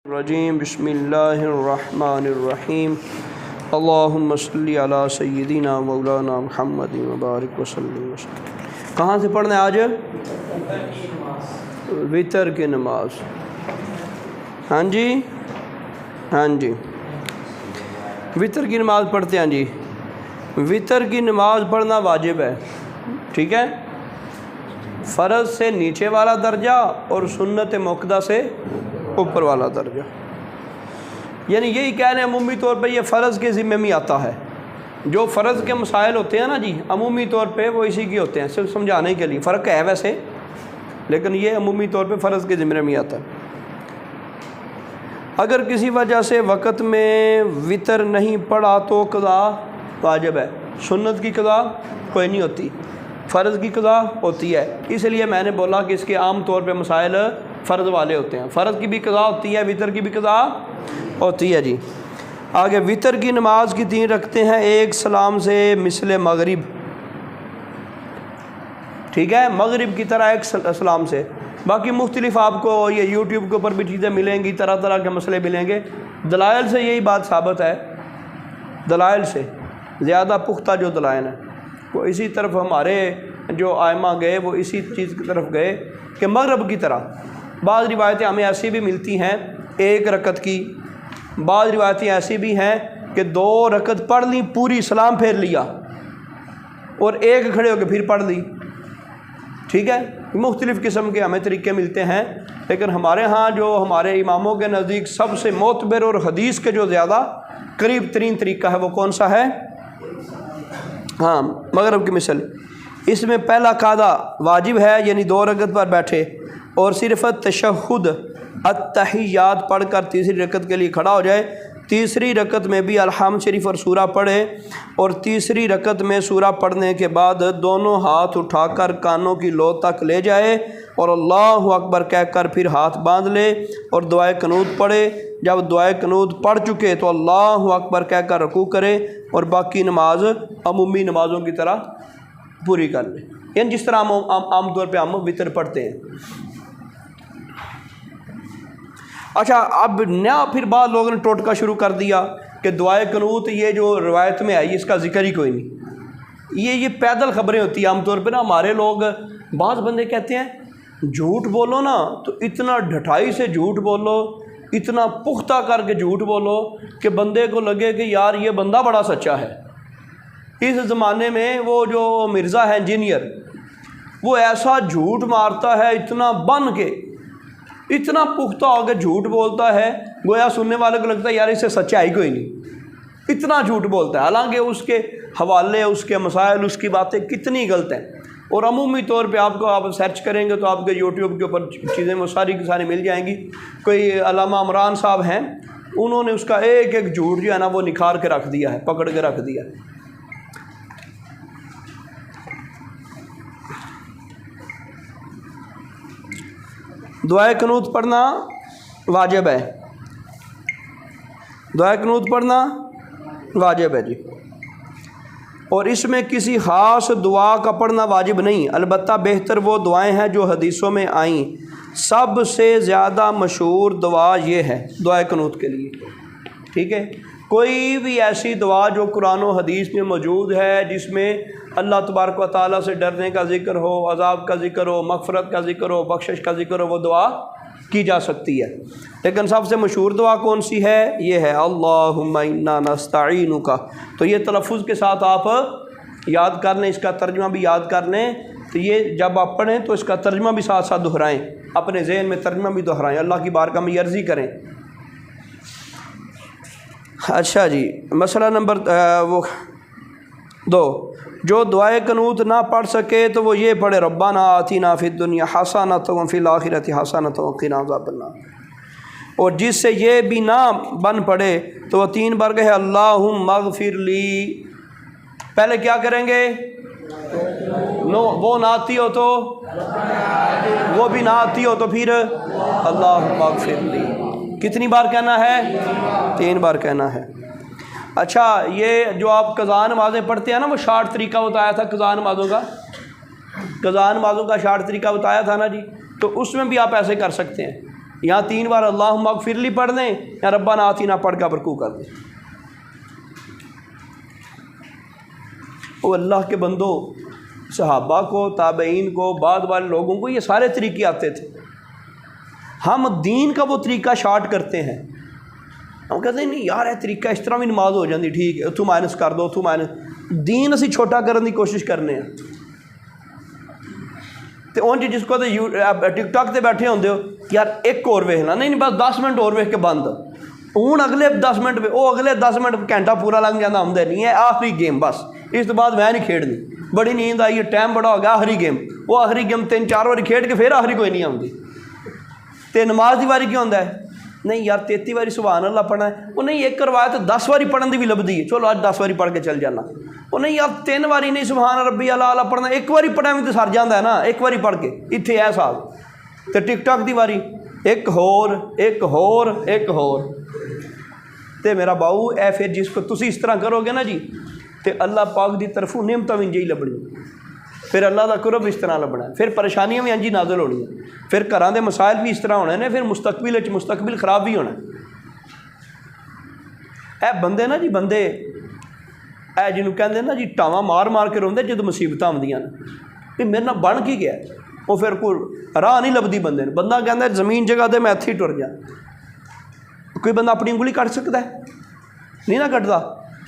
الرجیم بسم اللہ الرحمن الرحیم اللہم صلی علی سیدنا مولانا محمد وبارک وسلم۔ کہاں سے پڑھنا ہے آج؟ وتر کی نماز۔ ہاں جی وتر کی نماز پڑھتے ہیں جی۔ وتر کی نماز پڑھنا واجب ہے، ٹھیک ہے، فرض سے نیچے والا درجہ اور سنت مؤکدہ سے اوپر والا درجہ، یعنی یہی کہہ رہے ہیں عمومی طور پہ یہ فرض کے ذمہ میں آتا ہے۔ جو فرض کے مسائل ہوتے ہیں نا جی، عمومی طور پہ وہ اسی کی ہوتے ہیں، صرف سمجھانے کے لیے، فرق ہے ویسے لیکن یہ عمومی طور پہ فرض کے ذمہ میں آتا ہے۔ اگر کسی وجہ سے وقت میں وتر نہیں پڑھا تو قضا واجب ہے، سنت کی قضا کوئی نہیں ہوتی، فرض کی قضا ہوتی ہے۔ اس لیے میں نے بولا کہ اس کے عام طور پہ مسائل فرض والے ہوتے ہیں، فرض کی بھی قضا ہوتی ہے، وتر کی بھی قضا ہوتی ہے جی۔ آگے وتر کی نماز کی 3 رکعتیں ہیں، ایک سلام سے مثل مغرب، ٹھیک ہے، مغرب کی طرح ایک سلام سے۔ باقی مختلف آپ کو یہ یوٹیوب کے اوپر بھی چیزیں ملیں گی، طرح طرح کے مسئلے ملیں گے، دلائل سے یہی بات ثابت ہے، دلائل سے زیادہ پختہ جو دلائل ہیں وہ اسی طرف، ہمارے جو ائمہ گئے وہ اسی چیز کی طرف گئے کہ مغرب کی طرح۔ بعض روایتیں ہمیں ایسی بھی ملتی ہیں 1 رکعت کی، بعض روایتیں ایسی بھی ہیں کہ 2 رکعت پڑھ لی، پوری سلام پھیر لیا اور 1 کھڑے ہو کے پھر پڑھ لی، ٹھیک ہے، مختلف قسم کے ہمیں طریقے ملتے ہیں، لیکن ہمارے ہاں جو ہمارے اماموں کے نزدیک سب سے معتبر اور حدیث کے جو زیادہ قریب ترین طریقہ ہے وہ کون سا ہے؟ ہاں، مغرب کی مثل۔ اس میں پہلا قاعدہ واجب ہے، یعنی 2 رکعت پر بیٹھے اور صرف تشہد التحیات پڑھ کر تیسری رکعت کے لیے کھڑا ہو جائے۔ تیسری رکعت میں بھی الحمد شریف اور سورہ پڑھے، اور تیسری رکعت میں سورہ پڑھنے کے بعد دونوں ہاتھ اٹھا کر کانوں کی لو تک لے جائے اور اللہ اکبر کہہ کر پھر ہاتھ باندھ لے اور دعائے قنوت پڑھے۔ جب دعائے قنوت پڑھ چکے تو اللہ اکبر کہہ کر رکوع کرے اور باقی نماز عمومی نمازوں کی طرح پوری کر لے، یعنی جس طرح ہم عام طور پہ ہم وتر پڑھتے ہیں۔ اچھا، اب نیا پھر بعض لوگوں نے ٹوٹکا شروع کر دیا کہ دعائے قنوت یہ جو روایت میں آئی اس کا ذکر ہی کوئی نہیں، یہ پیدل خبریں ہوتی ہیں عام طور پہ نا۔ ہمارے لوگ، بعض بندے کہتے ہیں جھوٹ بولو نا تو اتنا ڈھٹائی سے جھوٹ بولو، اتنا پختہ کر کے جھوٹ بولو کہ بندے کو لگے کہ یار یہ بندہ بڑا سچا ہے۔ اس زمانے میں وہ جو مرزا ہے انجینئر، وہ ایسا جھوٹ مارتا ہے، اتنا بن کے، اتنا پختہ ہو کے جھوٹ بولتا ہے، گویا سننے والے کو لگتا ہے یار اس سے سچائی کوئی نہیں، اتنا جھوٹ بولتا ہے، حالانکہ اس کے حوالے، اس کے مسائل، اس کی باتیں کتنی غلط ہیں۔ اور عمومی طور پہ آپ سرچ کریں گے تو آپ کے یوٹیوب کے اوپر چیزیں وہ ساری کی ساری مل جائیں گی۔ کوئی علامہ عمران صاحب ہیں، انہوں نے اس کا ایک ایک جھوٹ جو ہے نا وہ نکھار کے رکھ دیا ہے، پکڑ کے رکھ دیا ہے۔ دعائے قنوت پڑھنا واجب ہے، دعائے قنوت پڑھنا واجب ہے جی، اور اس میں کسی خاص دعا کا پڑھنا واجب نہیں، البتہ بہتر وہ دعائیں ہیں جو حدیثوں میں آئیں۔ سب سے زیادہ مشہور دعا یہ ہے دعائے قنوت کے لیے، ٹھیک ہے، کوئی بھی ایسی دعا جو قرآن و حدیث میں موجود ہے جس میں اللہ تبارک و تعالیٰ سے ڈرنے کا ذکر ہو، عذاب کا ذکر ہو، مغفرت کا ذکر ہو، بخشش کا ذکر ہو، وہ دعا کی جا سکتی ہے۔ لیکن سب سے مشہور دعا کون سی ہے؟ یہ ہے اللہم انا نستعینک۔ تو یہ تلفظ کے ساتھ آپ یاد کر لیں، اس کا ترجمہ بھی یاد کر لیں، تو یہ جب آپ پڑھیں تو اس کا ترجمہ بھی ساتھ ساتھ دہرائیں، اپنے ذہن میں ترجمہ بھی دہرائیں، اللہ کی بارگاہ میں یہ عرضی کریں۔ اچھا جی، مسئلہ نمبر 2، جو دعائے قنوت نہ پڑھ سکے تو وہ یہ پڑھے ربنا آتینا فی الدنیا حسنۃ وفی الآخرۃ حسنۃ وقنا عذاب النار، اور جس سے یہ بھی نہ بن پڑے تو وہ 3 بار کہے اللہم اغفر لی۔ پہلے کیا کریں گے؟ وہ نہ آتی ہو تو، وہ بھی نہ آتی ہو تو پھر اللہم اغفر لی۔ کتنی بار کہنا ہے؟ 3 بار کہنا ہے۔ اچھا، یہ جو آپ قضاء نمازیں پڑھتے ہیں نا، وہ شارٹ طریقہ بتایا تھا قضاء نمازوں کا شارٹ طریقہ بتایا تھا نا جی، تو اس میں بھی آپ ایسے کر سکتے ہیں یہاں 3 بار اللہم اغفر لی پڑھ دیں یا ربنا آتینا پڑھ کے رکوع کر دیں۔ وہ اللہ کے بندوں، صحابہ کو، تابعین کو، بعد والے لوگوں کو یہ سارے طریقے آتے تھے۔ ہم دین کا وہ طریقہ شارٹ کرتے ہیں، ہم کہتے ہیں نہیں یار یہ طریقہ اس طرح بھی نماز ہو جاتی ٹھیک ہے، اتوں مائنس کر دو، اتوں مائنس، دین اسی چھوٹا کرنے کی کوشش کرنے ہیں۔ تو اون جس کو ٹک ٹاک تے بیٹھے ہوندے ہو یار ایک اور ویکھنا، نہیں بس 10 منٹ اور ویکھ کے بند، ہوں اگلے 10 منٹ وہ اگلے 10 منٹ گھنٹہ پورا لنگ جانا آمدہ نہیں ہے، آخری گیم بس، اس تو بعد میں نہیں کھیڑنی، بڑی نیند آئی ہے، ٹائم بڑا ہو گیا، آخری گیم، وہ آخری گیم 3-4 بار کھیڑ کے پھر آخری کوئی نہیں آتی۔ تے نماز دی واری کیوں ہوندہ ہے؟ نہیں یار 33 باری سبحان اللہ پڑھنا ہے، وہ نہیں ایک روایت 10 باری پڑھن دی بھی لبدی ہے، چلو آج 10 باری پڑھ کے چل جانا، وہ نہیں یار 3 باری نہیں سبحان ربی اعلیٰ پڑھنا، ایک باری پڑھا میں تو سر جاندہ ہے نا، ایک باری پڑھ کے اتھے ہے صاحب۔ تے ٹک ٹاک دی واری ایک ہور ایک ہور ایک ہور، تے میرا باؤ اے پھر جس کو تسی اس طرح کرو گے نا جی تے اللہ پاک دی طرفوں نعمتاں بھی انجی لبنی، پھر اللہ دا قرب اس طرح لبنا ہے، پھر پریشانیاں بھی انجی نازل ہونی ہیں، پھر گھراں دے مسائل بھی اس طرح ہونے نے، پھر مستقبل خراب بھی ہونا ہے۔ اے بندے نا جی بندے اے جنہوں کہندے نا جی ٹاواں مار مار کے روندے جدوں مصیبتاں آندیاں نے، میرے نال بن کی گیا، وہ پھر کوئی راہ نہیں لبدی بندے نے، بندہ کہندا ہے زمین جگہ دے میں ایتھے ہی ٹر جا، کوئی بندہ اپنی انگلی کٹ سکتا ہے؟ نہیں نہ کٹدا،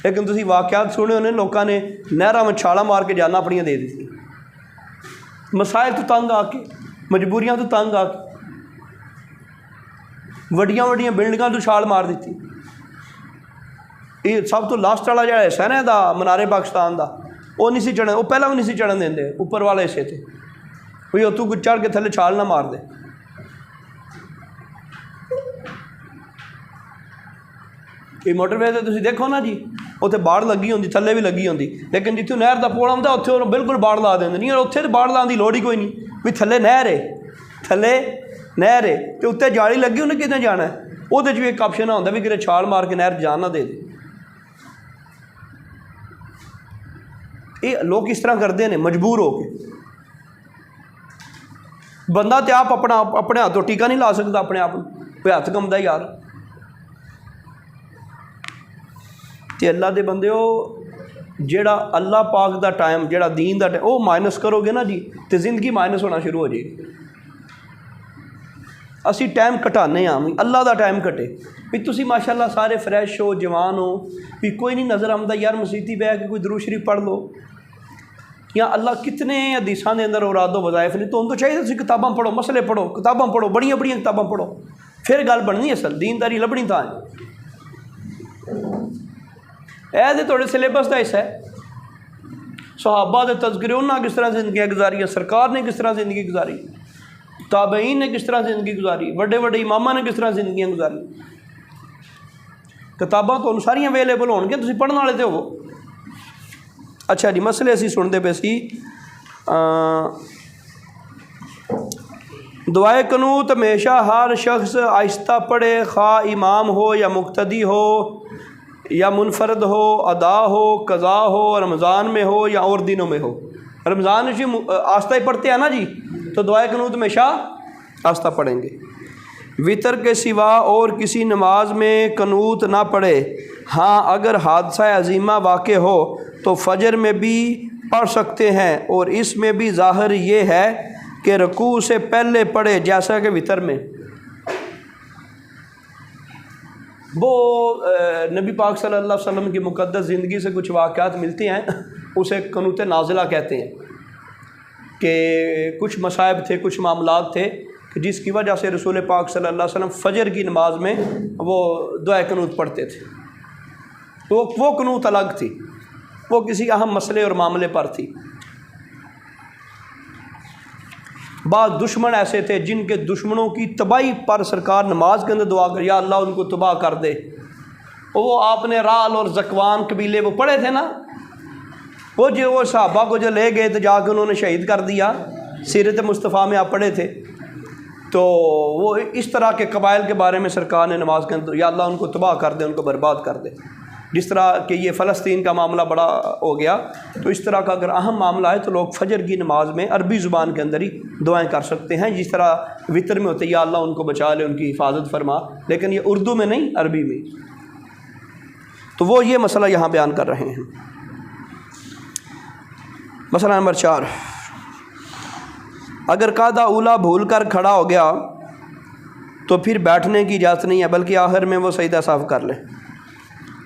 لیکن تسی واقعات سنے ہونے لوکاں نے نہراں میں چھالاں مار کے جانا اپنیاں دے دیتی، مسائل تو تنگ آ کے، مجبوریاں تو تنگ آ کے، وڈیاں وڈیاں بلڈنگاں تو چھال مار دیتی۔ یہ سب تو لاسٹ والا جڑا حصہ ہے نا دا منارے پاکستان دا، وہ نہیں سی چڑھن، وہ پہلا بھی نہیں سی چڑھن دیندے، اوپر والے حصے تھے کوئی اتوں کچھ چڑھ کے تھلے چھال نہ مار دے۔ یہ موٹر وے تے تسی دیکھو نا جی اتنے باڑ لگی ہوندی، تھلے بھی لگی ہوندی، لیکن جتوں نہر دا پول آਉਂدا اتنے وہ بالکل باڑ لا دیندے، نہیں اتنے تو باڑ لان دی لوڑ ہی کوئی نہیں، بھی تھلے نہر ہے، تھلے نہر ہے تے اتنے جالی لگی انہیں کتنے جانا ہے، وہ بھی ایک آپشن ہوتا بھی کہ چھال مار کے نہر جان نہ دے دے۔ یہ لوگ اس طرح کرتے ہیں مجبور ہو کے، بندہ تے آپ اپنے ہاتھوں ٹیکا نہیں لا سکتا اپنے آپ کوئی ہاتھ کمدا یار۔ تے اللہ دے بندے ہو جیڑا اللہ پاک دا ٹائم جیڑا دین دا ٹائم وہ مائنس کرو گے نا جی تے زندگی مائنس ہونا شروع ہو جائے گی۔ اسی ٹائم کٹانے ہاں اللہ دا ٹائم کٹے بھی تسی ماشاءاللہ سارے فریش ہو جوان ہو بھی کوئی نہیں نظر آمدہ یار مسیتی بہ کے کوئی درود شریف پڑھ لو، یا اللہ کتنے حدیثاں دے اندر اوراد و وظائف نے، تو ان تو چاہیے تسی کتاباں پڑھو، مسئلے پڑھو، کتاباں پڑھو، بڑیاں بڑیاں کتاباں پڑھو، پھر گل بننی اصل دینداری لبنی تھا ہے۔ اے دے تھوڑے سلیبس دا حصہ ہے، صحابہ دے تذکرے انہاں کس طرح زندگیاں گزاری، سرکار نے کس طرح زندگی گزاری، تابعین نے کس طرح زندگی گزاری، بڑے بڑے اماماں نے کس طرح زندگیاں گزاری۔ کتاباں تو ساریاں اویلیبل ہون گے، تسی پڑھن والے تے ہو۔ اچھا جی مسئلے اسی سنتے پہ سی، دعائے قنوت ہمیشہ ہر شخص آہستہ پڑھے، خواہ امام ہو یا مقتدی ہو یا منفرد ہو، ادا ہو، قضا ہو، رمضان میں ہو یا اور دنوں میں ہو۔ رمضان میں آہستہ ہی پڑھتے ہیں نا جی، تو دعائے قنوت ہمیشہ آہستہ پڑھیں گے۔ وطر کے سوا اور کسی نماز میں قنوت نہ پڑھے، ہاں اگر حادثہ عظیمہ واقع ہو تو فجر میں بھی پڑھ سکتے ہیں، اور اس میں بھی ظاہر یہ ہے کہ رکوع سے پہلے پڑھے جیسا کہ وطر میں۔ وہ نبی پاک صلی اللہ علیہ وسلم کی مقدس زندگی سے کچھ واقعات ملتے ہیں، اسے قنوت نازلہ کہتے ہیں، کہ کچھ مصائب تھے، کچھ معاملات تھے کہ جس کی وجہ سے رسول پاک صلی اللہ علیہ وسلم فجر کی نماز میں وہ دعائے قنوت پڑھتے تھے، تو وہ قنوت الگ تھی، وہ کسی اہم مسئلے اور معاملے پر تھی۔ بعض دشمن ایسے تھے جن کے دشمنوں کی تباہی پر سرکار نماز کے اندر دعا کر یا اللہ ان کو تباہ کر دے۔ وہ آپ نے رال اور زکوان قبیلے وہ پڑھے تھے نا، وہ جو وہ صحابہ کو جو لے گئے تو جا کے انہوں نے شہید کر دیا، سیرت مصطفیٰ میں آپ پڑھے تھے، تو وہ اس طرح کے قبائل کے بارے میں سرکار نے نماز کے اندر یا اللہ ان کو تباہ کر دے، ان کو برباد کر دے۔ جس طرح کہ یہ فلسطین کا معاملہ بڑا ہو گیا، تو اس طرح کا اگر اہم معاملہ ہے تو لوگ فجر کی نماز میں عربی زبان کے اندر ہی دعائیں کر سکتے ہیں، جس طرح وطر میں ہوتے یا اللہ ان کو بچا لے، ان کی حفاظت فرما، لیکن یہ اردو میں نہیں، عربی میں۔ تو وہ یہ مسئلہ یہاں بیان کر رہے ہیں۔ مسئلہ نمبر 4، اگر قاعدہ اولا بھول کر کھڑا ہو گیا تو پھر بیٹھنے کی اجازت نہیں ہے، بلکہ آخر میں وہ سجدہ سہو کر لے۔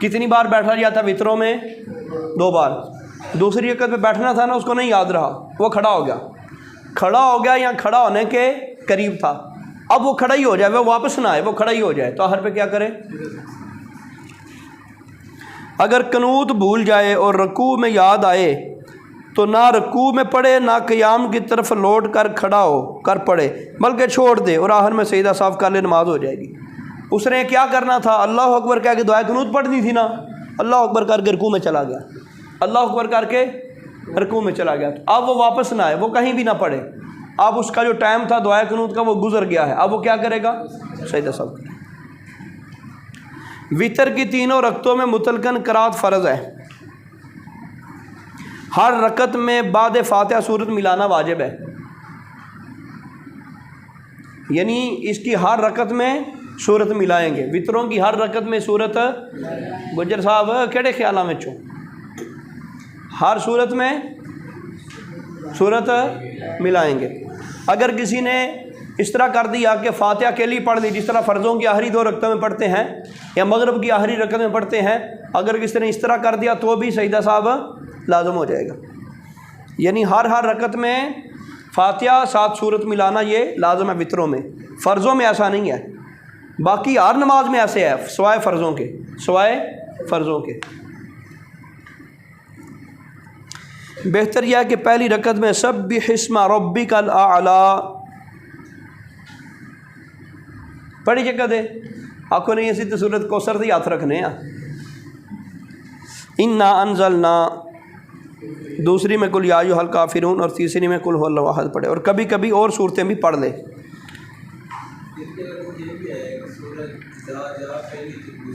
کتنی بار بیٹھا جاتا وطروں میں؟ 2 بار۔ دوسری رکعت پہ بیٹھنا تھا نا، اس کو نہیں یاد رہا، وہ کھڑا ہو گیا یا کھڑا ہونے کے قریب تھا، اب وہ کھڑا ہی ہو جائے، وہ واپس نہ آئے، وہ کھڑا ہی ہو جائے، تو آخر پہ کیا کرے؟ اگر قنوت بھول جائے اور رکوع میں یاد آئے تو نہ رکوع میں پڑھے نہ قیام کی طرف لوٹ کر کھڑا ہو کر پڑھے، بلکہ چھوڑ دے اور آخر میں سجدہ سہو کر لے، نماز ہو جائے گی۔ اس نے کیا کرنا تھا؟ اللہ اکبر کہہ کے دعائے قنوت پڑھنی تھی نا، اللہ اکبر کر کے رکوع میں چلا گیا، اللہ اکبر کر کے رکوع میں چلا گیا، تو اب وہ واپس نہ آئے، وہ کہیں بھی نہ پڑھے، اب اس کا جو ٹائم تھا دعائے قنوت کا وہ گزر گیا ہے، اب وہ کیا کرے گا؟ سجدہ سہو کرے۔ وطر کی تینوں رکعتوں میں مطلقاً قرات فرض ہے، ہر رکعت میں بعد فاتحہ سورت ملانا واجب ہے، یعنی اس کی ہر رکعت میں سورت ملائیں گے، وطروں کی ہر رکعت میں سورت، گجر صاحب کہڑے خیالاں وچوں؟ ہر سورت میں سورت ملائیں گے۔ اگر کسی نے اس طرح کر دیا کہ فاتحہ اکیلی پڑھ لی، جس طرح فرضوں کی آخری 2 رکعتوں میں پڑھتے ہیں یا مغرب کی آخری رکعت میں پڑھتے ہیں، اگر کسی نے اس طرح کر دیا تو بھی سجدہ صاحب لازم ہو جائے گا، یعنی ہر رکعت میں فاتحہ ساتھ سورت ملانا یہ لازم ہے وطروں میں، فرضوں میں ایسا نہیں ہے، باقی ہر نماز میں ایسے ہے سوائے فرضوں کے۔ بہتر یہ ہے کہ پہلی رکعت میں سبح اسم ربک الاعلی پڑھی جگہ دے، آنکھوں نہیں ایسی تو سورت کوثر سے ہاتھ رکھنے ہیں، انا انزلنا، دوسری میں قل یا ایھا الکافرون اور تیسری میں قل ھو اللہ احد پڑھے، اور کبھی کبھی اور صورتیں بھی پڑھ لے۔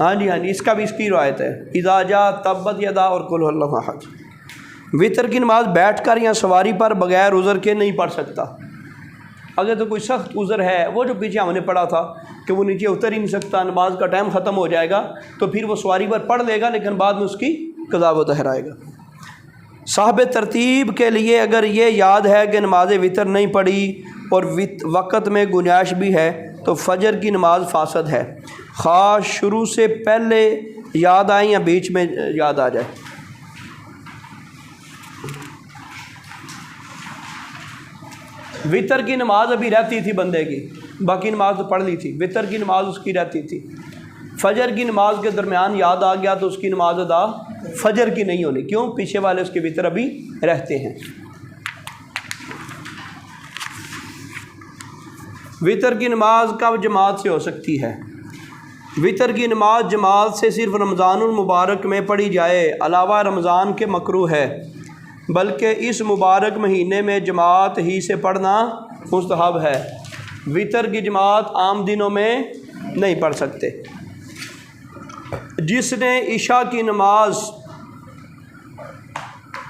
ہاں جی اس کا بھی اس کی روایت ہے، اذا جاء تبت یدا اور قل ھو اللہ احد۔ وطر کی نماز بیٹھ کر یا سواری پر بغیر عذر کے نہیں پڑھ سکتا، اگر تو کوئی سخت عذر ہے، وہ جو پیچھے ہم نے پڑھا تھا کہ وہ نیچے اتر ہی نہیں سکتا، نماز کا ٹائم ختم ہو جائے گا، تو پھر وہ سواری پر پڑھ لے گا، لیکن بعد میں اس کی قضا و ٹھہرائے گا۔ صاحب ترتیب کے لیے اگر یہ یاد ہے کہ نماز وطر نہیں پڑھی اور وقت میں گنجائش بھی ہے تو فجر کی نماز فاسد ہے، خاص شروع سے پہلے یاد آئے یا بیچ میں یاد آ جائے۔ وطر کی نماز ابھی رہتی تھی بندے کی، باقی نماز تو پڑھ لی تھی، وطر کی نماز اس کی رہتی تھی، فجر کی نماز کے درمیان یاد آ گیا تو اس کی نماز ادا فجر کی نہیں ہونی، کیوں؟ پیچھے والے اس کے وطر ابھی رہتے ہیں۔ وطر کی نماز کب جماعت سے ہو سکتی ہے؟ وطر کی نماز جماعت سے صرف رمضان المبارک میں پڑھی جائے، علاوہ رمضان کے مکروہ ہے، بلکہ اس مبارک مہینے میں جماعت ہی سے پڑھنا مستحب ہے۔ وطر کی جماعت عام دنوں میں نہیں پڑھ سکتے۔ جس نے عشاء کی نماز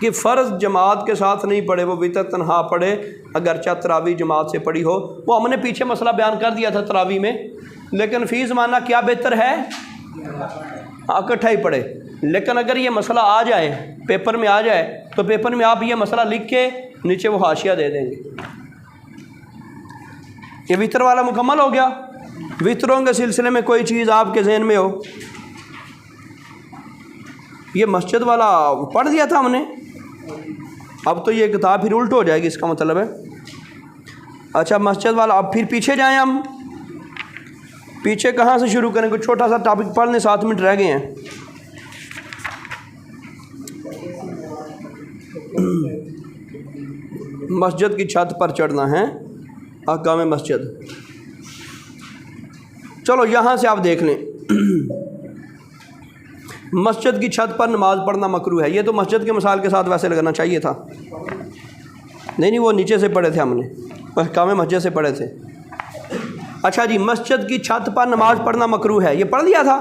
کی فرض جماعت کے ساتھ نہیں پڑھے وہ وطر تنہا پڑھے، اگرچہ تراویح جماعت سے پڑھی ہو۔ وہ ہم نے پیچھے مسئلہ بیان کر دیا تھا تراویح میں، لیکن فی زمانہ کیا بہتر ہے؟ اکٹھا ہی پڑھے، لیکن اگر یہ مسئلہ آ جائے پیپر میں آ جائے تو پیپر میں آپ یہ مسئلہ لکھ کے نیچے وہ حاشیہ دے دیں گے۔ یہ وطر والا مکمل ہو گیا۔ وطروں کے سلسلے میں کوئی چیز آپ کے ذہن میں ہو؟ یہ مسجد والا پڑھ دیا تھا ہم نے، اب تو یہ کتاب پھر الٹ ہو جائے گی، اس کا مطلب ہے۔ اچھا مسجد والا، اب پھر پیچھے جائیں، ہم پیچھے کہاں سے شروع کریں؟ کوئی چھوٹا سا ٹاپک پڑھ لیں، 7 منٹ رہ گئے ہیں۔ مسجد کی چھت پر چڑھنا ہے، احکام مسجد۔ چلو یہاں سے آپ دیکھ لیں، مسجد کی چھت پر نماز پڑھنا مکروہ ہے۔ یہ تو مسجد کے مثال کے ساتھ ویسے لگانا چاہیے تھا، نہیں وہ نیچے سے پڑھے تھے، ہم نے احکام مسجد سے پڑھے تھے۔ اچھا جی، مسجد کی چھت پر نماز پڑھنا مکروہ ہے، یہ پڑھ دیا تھا۔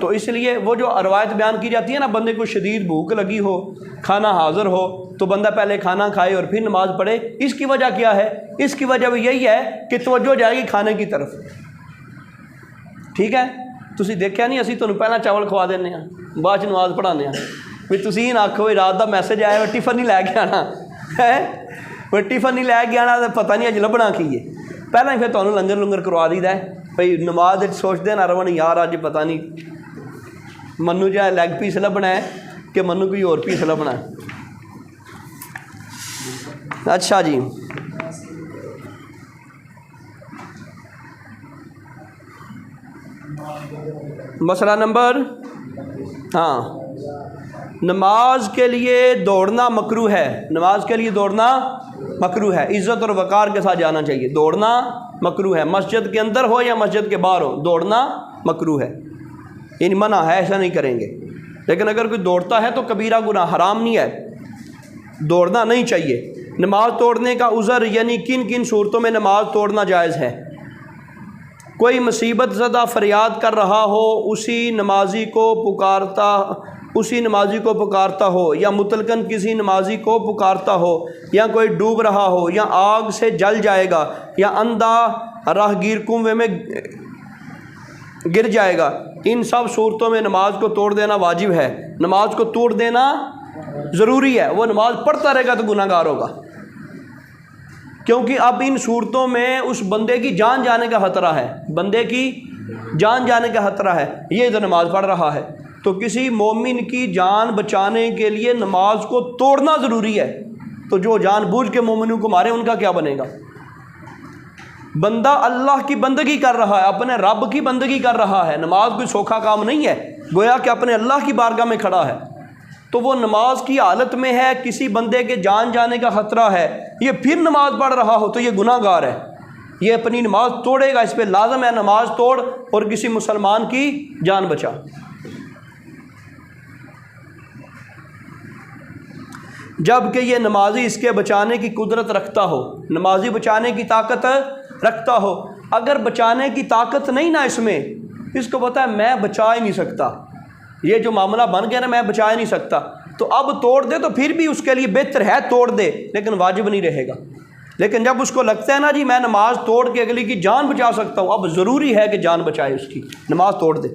تو اس لیے وہ جو روایت بیان کی جاتی ہے نا، بندے کو شدید بھوک لگی ہو، کھانا حاضر ہو، تو بندہ پہلے کھانا کھائے اور پھر نماز پڑھے، اس کی وجہ کیا ہے؟ اس کی وجہ بھی یہی ہے کہ توجہ جائے گی کھانے کی طرف. ٹھیک ہے، تسی دیکھیا نہیں اسی تمہیں پہلا چاول کھوا دینے ہیں، بعد نماز پڑھانے ہیں. بھی تسی نہ آکھو رات دا میسج آیا ٹفن نہیں لے کے آنا ہے، وہ ٹفن نہیں لے کے آنا تو پتہ نہیں اج لبنا کی ہے. پہلے ہی پھر تمہیں لنگر لنگر کروا دیتا ہے. بھائی نماز سوچتے نہ رہن یار اج پتہ نہیں منو جو ہے لیگ پیس لبنا ہے کہ منو کوئی اور پیس لبنا ہے. اچھا جی، مسئلہ نمبر، ہاں، نماز کے لیے دوڑنا مکروہ ہے. نماز کے لیے دوڑنا مکروہ ہے، عزت اور وقار کے ساتھ جانا چاہیے. دوڑنا مکروہ ہے، مسجد کے اندر ہو یا مسجد کے باہر ہو، دوڑنا مکروہ ہے، یعنی منع ہے، ایسا نہیں کریں گے. لیکن اگر کوئی دوڑتا ہے تو کبیرہ گناہ، حرام نہیں ہے، دوڑنا نہیں چاہیے. نماز توڑنے کا عذر، یعنی کن کن صورتوں میں نماز توڑنا جائز ہے. کوئی مصیبت زدہ فریاد کر رہا ہو، اسی نمازی کو پکارتا ہو، یا مطلقاً کسی نمازی کو پکارتا ہو، یا کوئی ڈوب رہا ہو، یا آگ سے جل جائے گا، یا اندھا راہگیر کنویں میں گر جائے گا، ان سب صورتوں میں نماز کو توڑ دینا واجب ہے. نماز کو توڑ دینا ضروری ہے. وہ نماز پڑھتا رہے گا تو گناہ گار ہوگا، کیونکہ اب ان صورتوں میں اس بندے کی جان جانے کا خطرہ ہے، بندے کی جان جانے کا خطرہ ہے. یہ تو نماز پڑھ رہا ہے، تو کسی مومن کی جان بچانے کے لیے نماز کو توڑنا ضروری ہے. تو جو جان بوجھ کے مومنوں کو مارے ان کا کیا بنے گا؟ بندہ اللہ کی بندگی کر رہا ہے، اپنے رب کی بندگی کر رہا ہے. نماز کوئی سوکھا کام نہیں ہے، گویا کہ اپنے اللہ کی بارگاہ میں کھڑا ہے. تو وہ نماز کی حالت میں ہے، کسی بندے کے جان جانے کا خطرہ ہے، یہ پھر نماز پڑھ رہا ہو تو یہ گناہ گار ہے. یہ اپنی نماز توڑے گا، اس پہ لازم ہے نماز توڑ اور کسی مسلمان کی جان بچا. جب کہ یہ نمازی اس کے بچانے کی قدرت رکھتا ہو، نمازی بچانے کی طاقت رکھتا ہو. اگر بچانے کی طاقت نہیں نا اس کو پتہ ہے میں بچا ہی نہیں سکتا، یہ جو معاملہ بن گیا نا میں بچا ہی نہیں سکتا، تو اب توڑ دے تو پھر بھی اس کے لیے بہتر ہے، توڑ دے، لیکن واجب نہیں رہے گا. لیکن جب اس کو لگتا ہے نا جی میں نماز توڑ کے اگلی کی جان بچا سکتا ہوں، اب ضروری ہے کہ جان بچائے اس کی، نماز توڑ دے.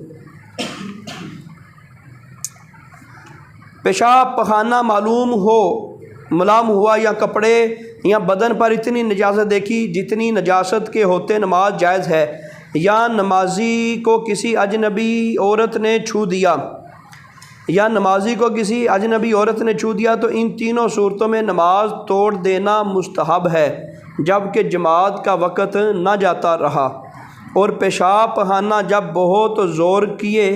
پیشاب پخانہ ملام ہوا یا کپڑے یا بدن پر اتنی نجاست دیکھی جتنی نجاست کے ہوتے نماز جائز ہے، یا نمازی کو کسی اجنبی عورت نے چھو دیا تو ان تینوں صورتوں میں نماز توڑ دینا مستحب ہے، جبکہ جماعت کا وقت نہ جاتا رہا. اور پیشاب پخانہ جب بہت زور کیے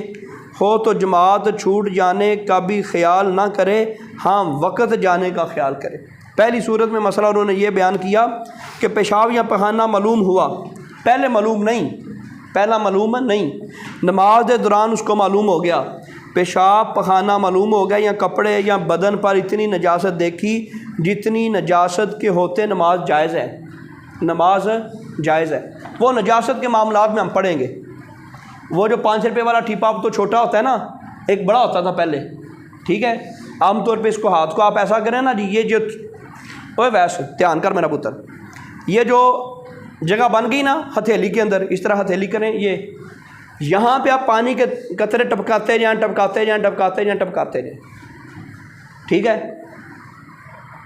ہو تو جماعت چھوٹ جانے کا بھی خیال نہ کرے، ہاں وقت جانے کا خیال کرے. پہلی صورت میں مسئلہ انہوں نے یہ بیان کیا کہ پیشاب یا پخانہ معلوم ہوا، پہلا معلوم نہیں، نماز کے دوران اس کو معلوم ہو گیا، پیشاب پخانہ معلوم ہو گیا، یا کپڑے یا بدن پر اتنی نجاست دیکھی جتنی نجاست کے ہوتے نماز جائز ہے. وہ نجاست کے معاملات میں ہم پڑھیں گے. وہ جو 5 روپے والا ٹھیپا اب تو چھوٹا ہوتا ہے نا، ایک بڑا ہوتا تھا پہلے، ٹھیک ہے. عام طور پہ اس کو ہاتھ کو آپ ایسا کریں نا جی، یہ جو ویسے دھیان کر میرا پتر، یہ جو جگہ بن گئی نا ہتھیلی کے اندر، اس طرح ہتھیلی کریں، یہاں پہ آپ پانی کے قطرے ٹپکاتے جائیں، ٹھیک ہے.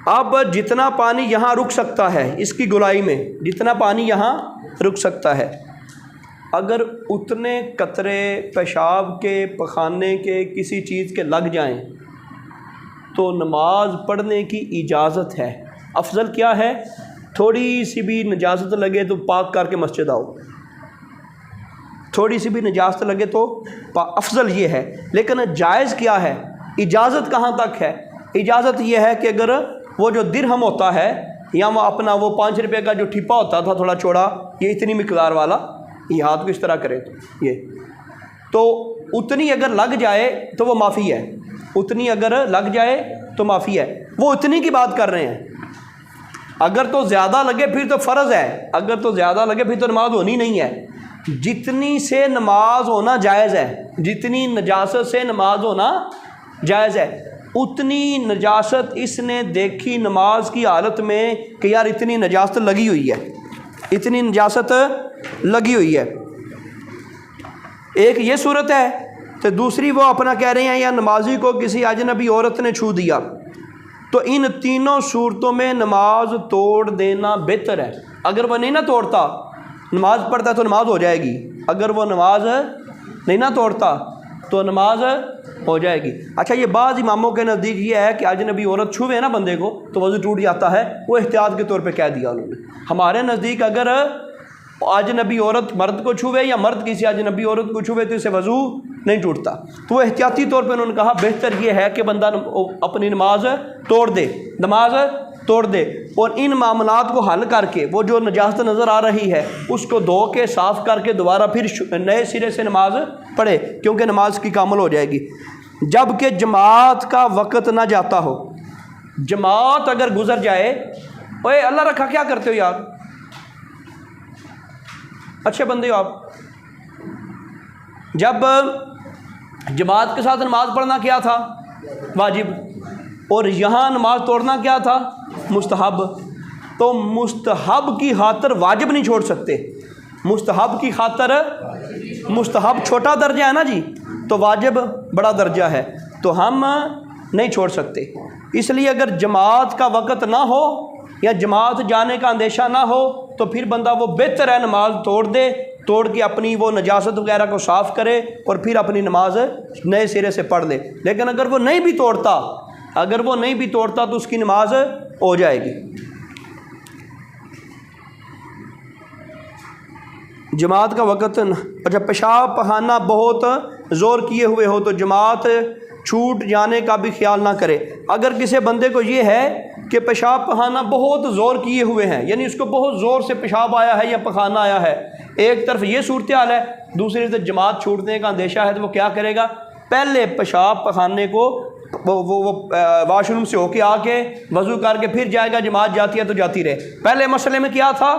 اب جتنا پانی یہاں رک سکتا ہے اس کی گولائی میں، جتنا پانی یہاں رک سکتا ہے، اگر اتنے قطرے پیشاب کے پخانے کے کسی چیز کے لگ جائیں تو نماز پڑھنے کی اجازت ہے. افضل کیا ہے؟ تھوڑی سی بھی نجاست لگے تو پاک کر کے مسجد آؤ، تھوڑی سی بھی نجاست لگے تو افضل یہ ہے. لیکن جائز کیا ہے؟ اجازت کہاں تک ہے؟ اجازت یہ ہے کہ اگر وہ جو درہم ہوتا ہے یا وہ اپنا وہ 5 روپے کا جو ٹھپا ہوتا تھا تھوڑا چوڑا، یہ اتنی مقدار والا، یہ ہاتھ کو اس طرح کرے تو اتنی اگر لگ جائے تو وہ معافی ہے، اتنی اگر لگ جائے تو معافی ہے. وہ اتنی کی بات کر رہے ہیں. اگر تو زیادہ لگے پھر تو فرض ہے، اگر تو زیادہ لگے پھر تو نماز ہونی نہیں ہے. جتنی سے نماز ہونا جائز ہے، جتنی نجاست سے نماز ہونا جائز ہے، اتنی نجاست اس نے دیکھی نماز کی حالت میں کہ یار اتنی نجاست لگی ہوئی ہے، اتنی نجاست لگی ہوئی ہے۔ ایک یہ صورت ہے، تو دوسری وہ اپنا کہہ رہے ہیں یا نمازی کو کسی اجنبی عورت نے چھو دیا، تو ان تینوں صورتوں میں نماز توڑ دینا بہتر ہے۔ اگر وہ نہیں نہ توڑتا، نماز پڑھتا ہے تو نماز ہو جائے گی، اگر وہ نماز نہیں نہ توڑتا تو نماز ہو جائے گی۔ اچھا، یہ بعض اماموں کے نزدیک یہ ہے کہ اجنبی عورت چھوے نا بندے کو تو وضو ٹوٹ جاتا ہے، وہ احتیاط کے طور پہ کہہ دیا انہوں نے۔ ہمارے نزدیک اگر اجنبی عورت مرد کو چھوے یا مرد کسی اجنبی عورت کو چھوے تو اسے وضو نہیں ٹوٹتا، تو وہ احتیاطی طور پہ انہوں نے کہا بہتر یہ ہے کہ بندہ اپنی نماز توڑ دے، نماز توڑ دے، اور ان معاملات کو حل کر کے وہ جو نجاست نظر آ رہی ہے اس کو دھو کے صاف کر کے دوبارہ پھر نئے سرے سے نماز پڑھے، کیونکہ نماز کی کامل ہو جائے گی۔ جب کہ جماعت کا وقت نہ جاتا ہو، جماعت اگر گزر جائے، اوے اللہ رکھا کیا کرتے ہو یار، اچھے بندے ہو آپ، جب جماعت کے ساتھ نماز پڑھنا کیا تھا واجب، اور یہاں نماز توڑنا کیا تھا مستحب، تو مستحب کی خاطر واجب نہیں چھوڑ سکتے، مستحب کی خاطر، مستحب چھوٹا درجہ ہے نا جی، تو واجب بڑا درجہ ہے، تو ہم نہیں چھوڑ سکتے۔ اس لیے اگر جماعت کا وقت نہ ہو یا جماعت جانے کا اندیشہ نہ ہو تو پھر بندہ وہ بہتر ہے نماز توڑ دے، توڑ کے اپنی وہ نجاست وغیرہ کو صاف کرے اور پھر اپنی نماز نئے سرے سے پڑھ لے۔ لیکن اگر وہ نہیں بھی توڑتا، اگر وہ نہیں بھی توڑتا تو اس کی نماز ہو جائے گی۔ جماعت کا وقت، اچھا، پیشاب پخانہ بہت زور کیے ہوئے ہو تو جماعت چھوٹ جانے کا بھی خیال نہ کرے۔ اگر کسی بندے کو یہ ہے کہ پیشاب پخانہ بہت زور کیے ہوئے ہیں، یعنی اس کو بہت زور سے پیشاب آیا ہے یا پخانہ آیا ہے، ایک طرف یہ صورتحال ہے، دوسری طرف جماعت چھوٹنے کا اندیشہ ہے، تو وہ کیا کرے گا؟ پہلے پیشاب پخانے کو وہ واش روم سے ہو کے آ کے وضو کر کے پھر جائے گا، جماعت جاتی ہے تو جاتی رہے۔ پہلے مسئلے میں کیا تھا؟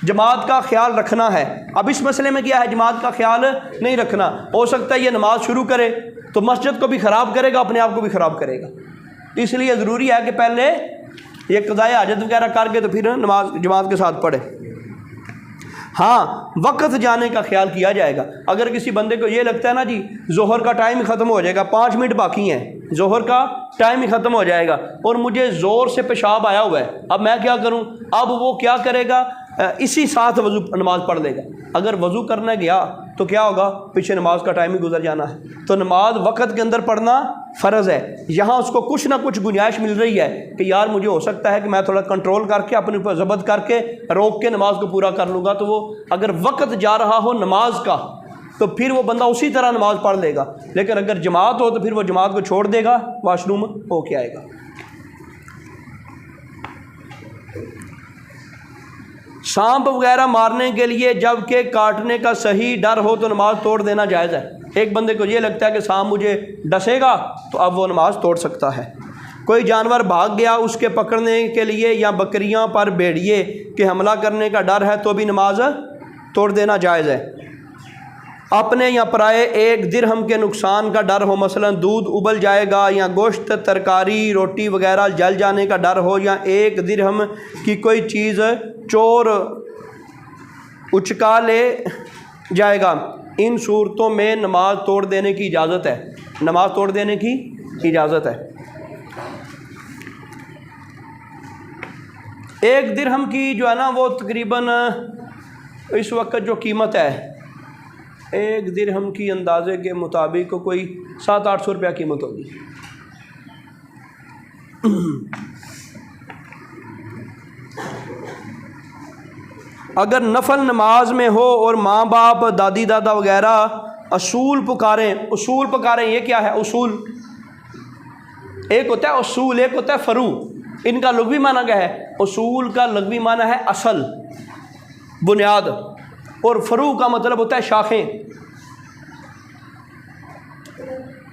جماعت کا خیال رکھنا ہے، اب اس مسئلے میں کیا ہے؟ جماعت کا خیال نہیں رکھنا۔ ہو سکتا ہے یہ نماز شروع کرے تو مسجد کو بھی خراب کرے گا، اپنے آپ کو بھی خراب کرے گا، اس لیے ضروری ہے کہ پہلے یہ قضائے حاجت وغیرہ کر کے تو پھر نماز جماعت کے ساتھ پڑھے۔ ہاں، وقت جانے کا خیال کیا جائے گا۔ اگر کسی بندے کو یہ لگتا ہے نا جی ظہر کا ٹائم ہی ختم ہو جائے گا، 5 منٹ باقی ہیں، ظہر کا ٹائم ہی ختم ہو جائے گا اور مجھے زور سے پیشاب آیا ہوا ہے، اب میں کیا کروں؟ اب وہ کیا کرے گا؟ اسی ساتھ وضو نماز پڑھ لے گا۔ اگر وضو کرنے گیا تو کیا ہوگا؟ پیچھے نماز کا ٹائم ہی گزر جانا ہے۔ تو نماز وقت کے اندر پڑھنا فرض ہے۔ یہاں اس کو کچھ نہ کچھ گنجائش مل رہی ہے کہ یار مجھے ہو سکتا ہے کہ میں تھوڑا کنٹرول کر کے اپنے اوپر ضبط کر کے روک کے نماز کو پورا کر لوں گا، تو وہ اگر وقت جا رہا ہو نماز کا تو پھر وہ بندہ اسی طرح نماز پڑھ لے گا۔ لیکن اگر جماعت ہو تو پھر وہ جماعت کو چھوڑ دے گا، واش روم ہو کے آئے گا۔ سانپ وغیرہ مارنے کے لیے جب کہ کاٹنے کا صحیح ڈر ہو تو نماز توڑ دینا جائز ہے۔ ایک بندے کو یہ لگتا ہے کہ سانپ مجھے ڈسے گا تو اب وہ نماز توڑ سکتا ہے۔ کوئی جانور بھاگ گیا، اس کے پکڑنے کے لیے یا بکریاں پر بھیڑیے کے حملہ کرنے کا ڈر ہے تو بھی نماز توڑ دینا جائز ہے۔ اپنے یا پرائے 1 درہم کے نقصان کا ڈر ہو، مثلا دودھ ابل جائے گا یا گوشت، ترکاری، روٹی وغیرہ جل جانے کا ڈر ہو، یا 1 درہم کی کوئی چیز چور اچکا لے جائے گا، ان صورتوں میں نماز توڑ دینے کی اجازت ہے، نماز توڑ دینے کی اجازت ہے۔ 1 درہم کی جو ہے نا وہ تقریباً اس وقت جو قیمت ہے 1 درہم کی اندازے کے مطابق کوئی 700-800 روپیہ قیمت ہوگی۔ اگر نفل نماز میں ہو اور ماں باپ، دادی دادا وغیرہ اصول پکاریں، یہ کیا ہے اصول؟ ایک ہوتا ہے اصول، ایک ہوتا ہے فرو۔ ان کا لغوی معنی کیا ہے؟ اصول کا لغوی معنی ہے اصل، بنیاد، اور فرو کا مطلب ہوتا ہے شاخیں۔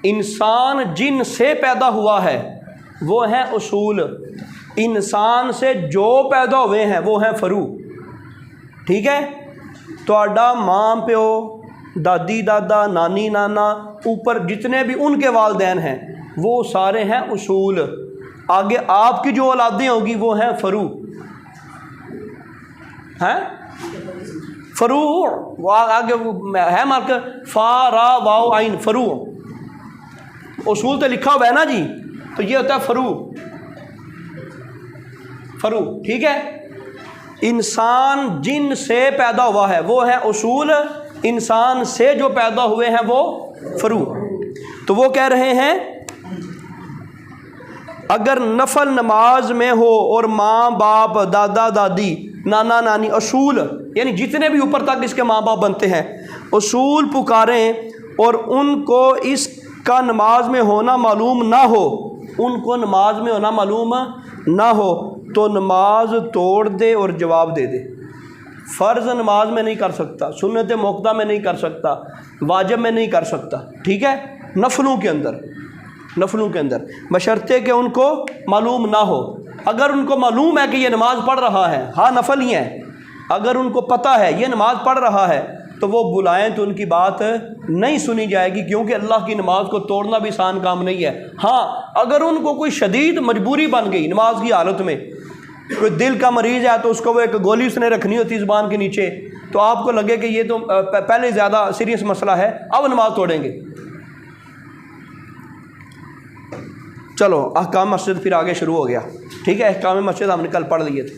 انسان جن سے پیدا ہوا ہے وہ ہیں اصول، انسان سے جو پیدا ہوئے ہیں وہ ہیں فرو، ٹھیک ہے؟ تہاڈا ماں پیو، دادی دادا، نانی نانا، اوپر جتنے بھی ان کے والدین ہیں وہ سارے ہیں اصول. آگے آپ کی جو اولادیں ہوگی وہ ہیں فروع. ہیں فروع، وہ آگے ہے مارک فا را واو عین، فروع. اصول تو لکھا ہوا ہے نا جی، تو یہ ہوتا ہے فروع. فروع ٹھیک ہے. انسان جن سے پیدا ہوا ہے وہ ہے اصول، انسان سے جو پیدا ہوئے ہیں وہ فروع. تو وہ کہہ رہے ہیں اگر نفل نماز میں ہو اور ماں باپ، دادا دادی، نانا نانی، اصول یعنی جتنے بھی اوپر تک اس کے ماں باپ بنتے ہیں، اصول پکاریں اور ان کو اس کا نماز میں ہونا معلوم نہ ہو، ان کو نماز میں ہونا معلوم نہ ہو تو نماز توڑ دے اور جواب دے دے. فرض نماز میں نہیں کر سکتا، سنت موقدہ میں نہیں کر سکتا، واجب میں نہیں کر سکتا، ٹھیک ہے. نفلوں کے اندر بشرطے کہ ان کو معلوم نہ ہو. اگر ان کو معلوم ہے کہ یہ نماز پڑھ رہا ہے، ہاں نفل ہی ہے، اگر ان کو پتہ ہے یہ نماز پڑھ رہا ہے تو وہ بلائیں تو ان کی بات نہیں سنی جائے گی، کیونکہ اللہ کی نماز کو توڑنا بھی آسان کام نہیں ہے. ہاں اگر ان کو کوئی شدید مجبوری بن گئی نماز کی حالت میں، کوئی دل کا مریض ہے تو اس کو وہ ایک گولی اس نے رکھنی ہوتی زبان کے نیچے، تو آپ کو لگے کہ یہ تو پہلے زیادہ سیریس مسئلہ ہے، اب نماز توڑیں گے. چلو احکام مسجد پھر آگے شروع ہو گیا، ٹھیک ہے. احکام مسجد ہم نے کل پڑھ لیے تھے.